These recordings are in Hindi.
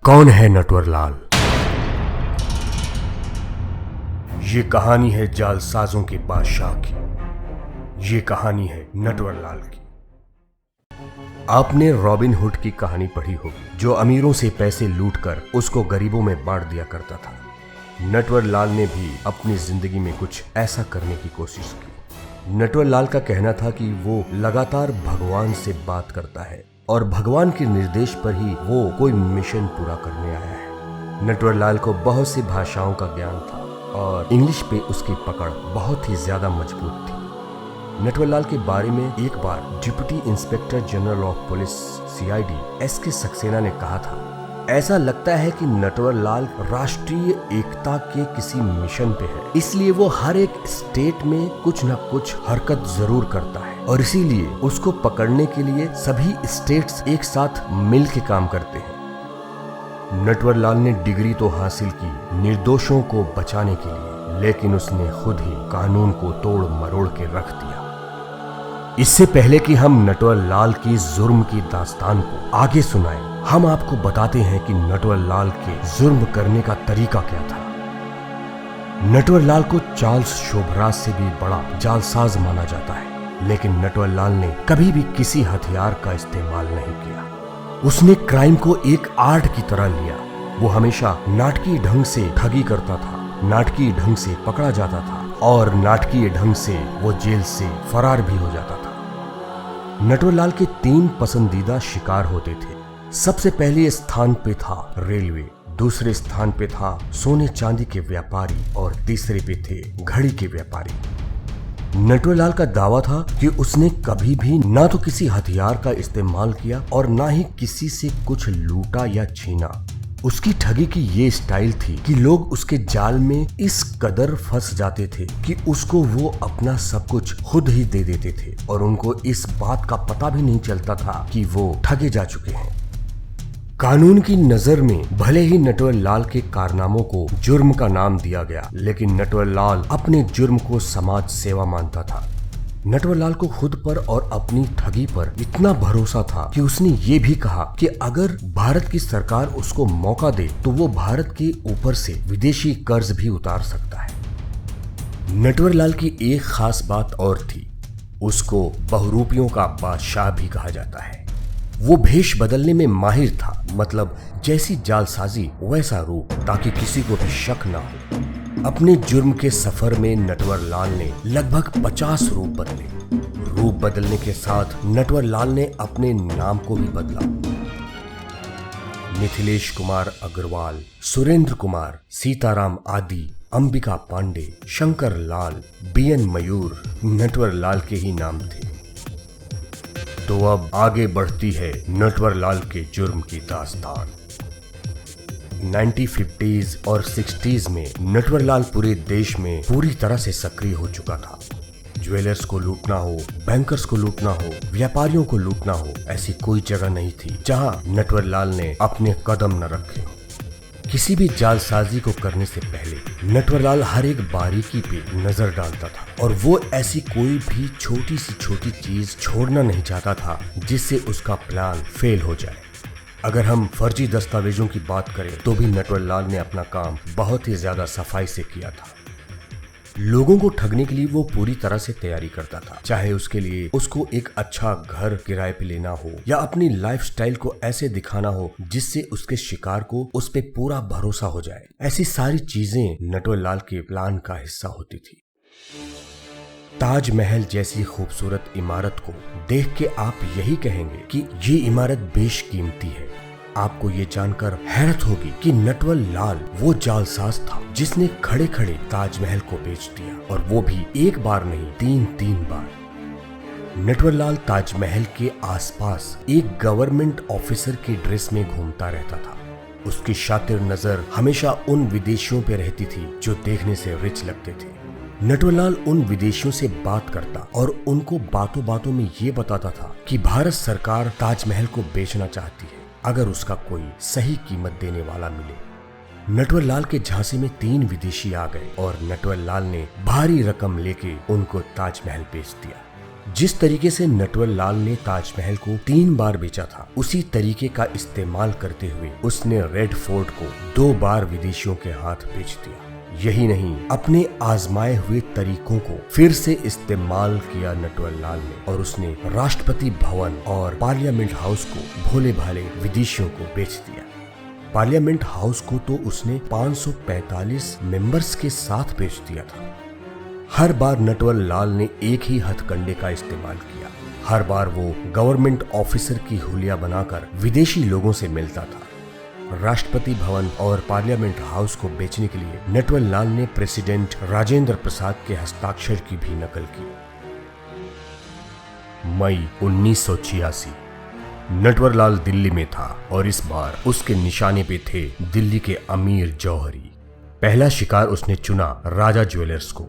कौन है नटवरलाल? ये कहानी है जालसाजों के बादशाह की। ये कहानी है नटवरलाल की। आपने रॉबिन हुड की कहानी पढ़ी होगी, जो अमीरों से पैसे लूटकर उसको गरीबों में बांट दिया करता था। नटवरलाल ने भी अपनी जिंदगी में कुछ ऐसा करने की कोशिश की। नटवरलाल का कहना था कि वो लगातार भगवान से बात करता है और भगवान के निर्देश पर ही वो कोई मिशन पूरा करने आया है। नटवरलाल को बहुत सी भाषाओं का ज्ञान था और इंग्लिश पे उसकी पकड़ बहुत ही ज्यादा मजबूत थी। नटवरलाल के बारे में एक बार deputy inspector general of police CID SK Saxena ने कहा था, ऐसा लगता है कि नटवरलाल राष्ट्रीय एकता के किसी मिशन पे है, इसलिए वो हर एक स्टेट में कुछ न कुछ हरकत जरूर करता है और इसीलिए उसको पकड़ने के लिए सभी स्टेट्स एक साथ मिल के काम करते हैं। नटवरलाल ने डिग्री तो हासिल की निर्दोषों को बचाने के लिए, लेकिन उसने खुद ही कानून को तोड़ मरोड़ के रख दिया। इससे पहले कि हम नटवरलाल की जुर्म की दास्तान को आगे सुनाएं, हम आपको बताते हैं कि नटवरलाल के जुर्म करने का तरीका क्या था। नटवरलाल को चार्ल्स शोभराज से भी बड़ा जालसाज माना जाता है, लेकिन नटवरलाल ने कभी भी किसी हथियार का इस्तेमाल नहीं किया। उसने क्राइम को एक आर्ट की तरह लिया। वो हमेशा नाटकीय ढंग से ठगी करता था, नाटकीय ढंग से पकड़ा जाता था और नाटकीय ढंग से वो जेल से फरार भी हो जाता था। नटवरलाल के 3 पसंदीदा शिकार होते थे। सबसे पहले स्थान पे था रेलवे, दूसरे स्थान पे था सोने चांदी के व्यापारी और तीसरे पे थे घड़ी के व्यापारी। नटवरलाल का दावा था कि उसने कभी भी ना तो किसी हथियार का इस्तेमाल किया और ना ही किसी से कुछ लूटा या छीना। उसकी ठगी की ये स्टाइल थी कि लोग उसके जाल में इस कदर फंस जाते थे कि उसको वो अपना सब कुछ खुद ही दे देते थे और उनको इस बात का पता भी नहीं चलता था कि वो ठगे जा चुके हैं। कानून की नजर में भले ही नटवरलाल के कारनामों को जुर्म का नाम दिया गया, लेकिन नटवरलाल अपने जुर्म को समाज सेवा मानता था। नटवरलाल को खुद पर और अपनी ठगी पर इतना भरोसा था कि उसने ये भी कहा कि अगर भारत की सरकार उसको मौका दे तो वो भारत के ऊपर से विदेशी कर्ज भी उतार सकता है। नटवरलाल की एक खास बात और थी, उसको बहुरूपियों का बादशाह भी कहा जाता है। वो भेष बदलने में माहिर था, मतलब जैसी जालसाजी वैसा रूप, ताकि किसी को भी शक ना हो। अपने जुर्म के सफर में नटवरलाल ने लगभग 50 रूप बदले। रूप बदलने के साथ नटवरलाल ने अपने नाम को भी बदला। मिथिलेश कुमार अग्रवाल, सुरेंद्र कुमार, सीताराम आदि, अंबिका पांडे, शंकर लाल, BN मयूर नटवरलाल के ही नाम थे। तो अब आगे बढ़ती है नटवरलाल के जुर्म की दास्तान। 1950s और 60s में नटवरलाल पूरे देश में पूरी तरह से सक्रिय हो चुका था। ज्वेलर्स को लूटना हो, बैंकर्स को लूटना हो, व्यापारियों को लूटना हो, ऐसी कोई जगह नहीं थी जहां नटवरलाल ने अपने कदम न रखे हो। किसी भी जालसाजी को करने से पहले नटवरलाल हर एक बारीकी पे नजर डालता था और वो ऐसी कोई भी छोटी से छोटी चीज छोड़ना नहीं चाहता था जिससे उसका प्लान फेल हो जाए। अगर हम फर्जी दस्तावेजों की बात करें तो भी नटवरलाल ने अपना काम बहुत ही ज्यादा सफाई से किया था। लोगों को ठगने के लिए वो पूरी तरह से तैयारी करता था, चाहे उसके लिए उसको एक अच्छा घर किराए पे लेना हो या अपनी लाइफस्टाइल को ऐसे दिखाना हो जिससे उसके शिकार को उस पे पूरा भरोसा हो जाए। ऐसी सारी चीजें नटवरलाल के प्लान का हिस्सा होती थी। ताजमहल जैसी खूबसूरत इमारत को देख के आप यही कहेंगे कि ये इमारत बेशकीमती है। आपको ये जानकर हैरत होगी कि नटवरलाल वो जालसाज था जिसने खड़े खड़े ताजमहल को बेच दिया, और वो भी एक बार नहीं 3 बार। नटवरलाल ताजमहल के आसपास एक गवर्नमेंट ऑफिसर की ड्रेस में घूमता रहता था। उसकी शातिर नजर हमेशा उन विदेशियों पे रहती थी जो देखने से रिच लगते थे। नटवरलाल उन विदेशियों से बात करता और उनको बातों बातों में ये बताता था कि भारत सरकार ताजमहल को बेचना चाहती है अगर उसका कोई सही कीमत देने वाला मिले। नटवरलाल के झांसे में 3 विदेशी आ गए और नटवरलाल ने भारी रकम लेके उनको ताजमहल बेच दिया। जिस तरीके से नटवर लाल ने ताजमहल को 3 बार बेचा था, उसी तरीके का इस्तेमाल करते हुए उसने रेड फोर्ट को 2 बार विदेशियों के हाथ बेच दिया। यही नहीं, अपने आजमाए हुए तरीकों को फिर से इस्तेमाल किया नटवर लाल ने और उसने राष्ट्रपति भवन और पार्लियामेंट हाउस को भोले भाले विदेशियों को बेच दिया। पार्लियामेंट हाउस को तो उसने 545 मेंबर्स के साथ बेच दिया था। हर बार नटवर लाल ने एक ही हथकंडे का इस्तेमाल किया। हर बार वो गवर्नमेंट ऑफिसर की हुलिया बनाकर विदेशी लोगों से मिलता था। राष्ट्रपति भवन और पार्लियामेंट हाउस को बेचने के लिए नटवर लाल ने प्रेसिडेंट राजेंद्र प्रसाद के हस्ताक्षर की भी नकल की। मई 1986 नटवर लाल दिल्ली में था और इस बार उसके निशाने पे थे दिल्ली के अमीर जौहरी। पहला शिकार उसने चुना राजा ज्वेलर्स को।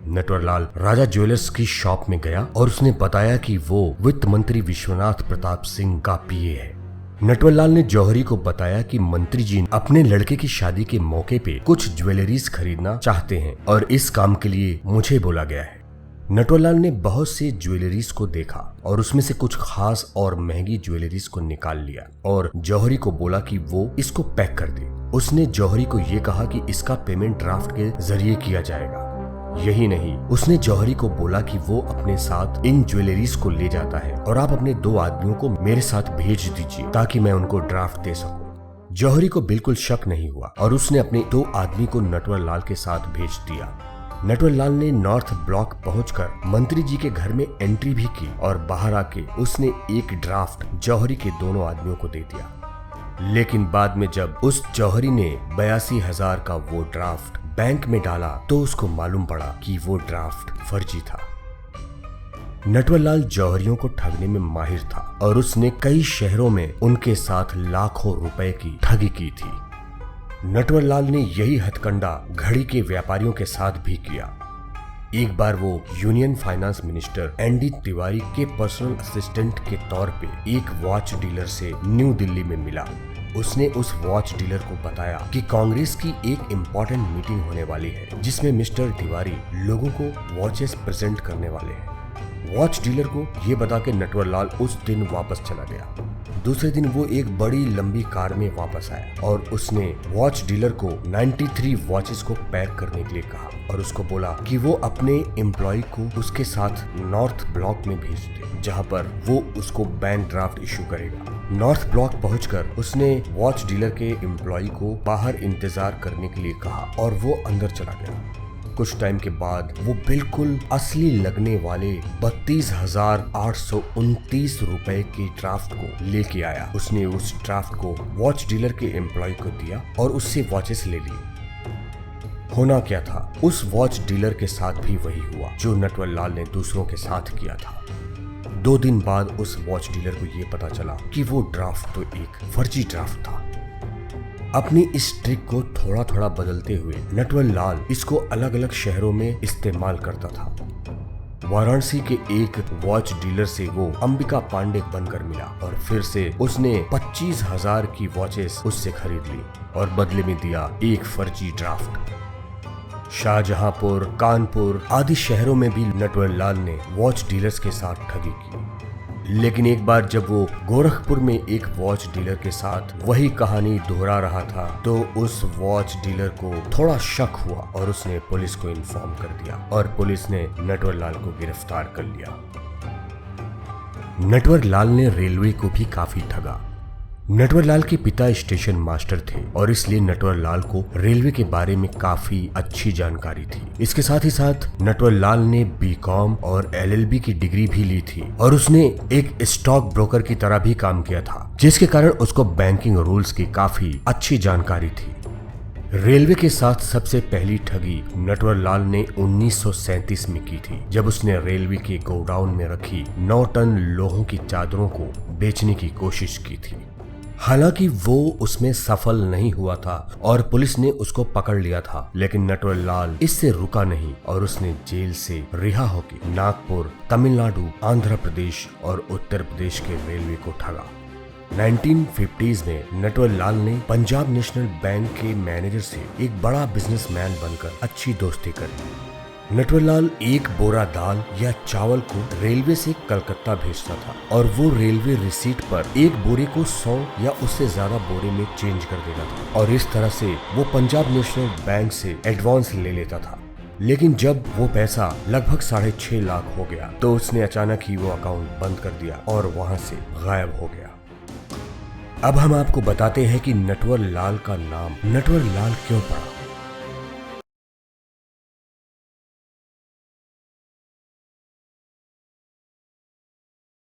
नटवर लाल राजा ज्वेलर्स की शॉप में गया और उसने बताया कि वो वित्त मंत्री विश्वनाथ प्रताप सिंह का पीए है। नटवर लाल ने जौहरी को बताया कि मंत्री जी अपने लड़के की शादी के मौके पे कुछ ज्वेलरीज खरीदना चाहते हैं और इस काम के लिए मुझे बोला गया है। नटवर लाल ने बहुत से ज्वेलरीज को देखा और उसमें से कुछ खास और महंगी ज्वेलरीज को निकाल लिया और जौहरी को बोला कि वो इसको पैक कर दे। उसने जौहरी को ये कहा कि इसका पेमेंट ड्राफ्ट के जरिए किया जाएगा। यही नहीं, उसने जौहरी को बोला कि वो अपने साथ इन ज्वेलरीज को ले जाता है और आप अपने 2 आदमियों को मेरे साथ भेज दीजिए ताकि मैं उनको ड्राफ्ट दे सकूं। जौहरी को बिल्कुल शक नहीं हुआ और उसने अपने 2 आदमी को नटवर लाल के साथ भेज दिया। नटवर लाल ने नॉर्थ ब्लॉक पहुंचकर मंत्री जी के घर में एंट्री भी की और बाहर आके उसने एक ड्राफ्ट जौहरी के दोनों आदमियों को दे दिया। लेकिन बाद में जब उस जौहरी ने 82,000 का वो ड्राफ्ट बैंक में डाला तो उसको मालूम पड़ा कि वो ड्राफ्ट फर्जी था। नटवर लाल जौहरियों को ठगने में माहिर था और उसने कई शहरों में उनके साथ लाखों रुपए की ठगी की थी। नटवर लाल ने यही हथकंडा घड़ी के व्यापारियों के साथ भी किया। एक बार वो union finance minister ND Tiwari के पर्सनल असिस्टेंट के तौर पे एक वॉच डीलर से न्यू दिल्ली में मिला। उसने उस वॉच डीलर को बताया कि कांग्रेस की एक इम्पोर्टेंट मीटिंग होने वाली है जिसमें मिस्टर तिवारी लोगों को वॉचेस प्रेजेंट करने वाले हैं। वॉच डीलर को ये बता के नटवर लाल उस दिन वापस चला गया। दूसरे दिन वो एक बड़ी लंबी कार में वापस आया और उसने वॉच डीलर को 93 वॉचेस को पैक करने के लिए कहा और उसको बोला कि वो अपने एम्प्लॉय को उसके साथ नॉर्थ ब्लॉक में भेज दे जहाँ पर वो उसको बैंक ड्राफ्ट इशू करेगा। नॉर्थ ब्लॉक पहुंचकर उसने वॉच डीलर के एम्प्लॉय को बाहर इंतजार करने के लिए कहा और वो अंदर चला गया। कुछ टाइम के बाद वो बिल्कुल असली लगने वाले 32,829 रुपए के ड्राफ्ट को लेके आया। उसने उस ड्राफ्ट को वॉच डीलर के एम्प्लॉय को दिया और उससे वॉचेस ले लिए। होना क्या था, उस वॉच डीलर के साथ भी वही हुआ जो नटवर लाल ने दूसरों के साथ किया था। 2 दिन बाद उस वॉच डीलर को ये पता चला कि वो ड्राफ्ट तो एक फर्जी ड्राफ्ट था। अपनी इस ट्रिक को थोड़ा थोड़ा बदलते हुए नटवर लाल इसको अलग अलग शहरों में इस्तेमाल करता था। वाराणसी के एक वॉच डीलर से वो अंबिका पांडे बनकर मिला और फिर से उसने 25,000 की वॉचेस उससे खरीद ली और बदले में दिया एक फर्जी ड्राफ्ट। शाहजहांपुर, कानपुर आदि शहरों में भी नटवर लाल ने वॉच डीलर्स के साथ ठगी की। लेकिन एक बार जब वो गोरखपुर में एक वॉच डीलर के साथ वही कहानी दोहरा रहा था तो उस वॉच डीलर को थोड़ा शक हुआ और उसने पुलिस को इन्फॉर्म कर दिया और पुलिस ने नटवर लाल को गिरफ्तार कर लिया। नटवर लाल ने रेलवे को भी काफी ठगा। नटवर लाल के पिता स्टेशन मास्टर थे और इसलिए नटवर लाल को रेलवे के बारे में काफी अच्छी जानकारी थी। इसके साथ ही साथ नटवर लाल ने बीकॉम और एलएलबी की डिग्री भी ली थी और उसने एक स्टॉक ब्रोकर की तरह भी काम किया था, जिसके कारण उसको बैंकिंग रूल्स की काफी अच्छी जानकारी थी। रेलवे के साथ सबसे पहली ठगी नटवर लाल ने 1937 में की थी, जब उसने रेलवे के गोडाउन में रखी 9 टन लोहों की चादरों को बेचने की कोशिश की थी। हालांकि वो उसमें सफल नहीं हुआ था और पुलिस ने उसको पकड़ लिया था, लेकिन नटवर लाल इससे रुका नहीं और उसने जेल से रिहा होकर नागपुर, तमिलनाडु, आंध्र प्रदेश और उत्तर प्रदेश के रेलवे को ठगा। 1950s में नटवर लाल ने पंजाब नेशनल बैंक के मैनेजर से एक बड़ा बिजनेसमैन बनकर अच्छी दोस्ती कर ली। नटवरलाल एक बोरा दाल या चावल को रेलवे से कलकत्ता भेजता था और वो रेलवे रिसीट पर एक बोरे को 100 या उससे ज्यादा बोरे में चेंज कर देता था और इस तरह से वो पंजाब नेशनल बैंक से एडवांस ले लेता था। लेकिन जब वो पैसा लगभग 6.5 लाख हो गया तो उसने अचानक ही वो अकाउंट बंद कर दिया और वहां से गायब हो गया। अब हम आपको बताते हैं कि नटवरलाल का नाम नटवरलाल क्यों पड़ा।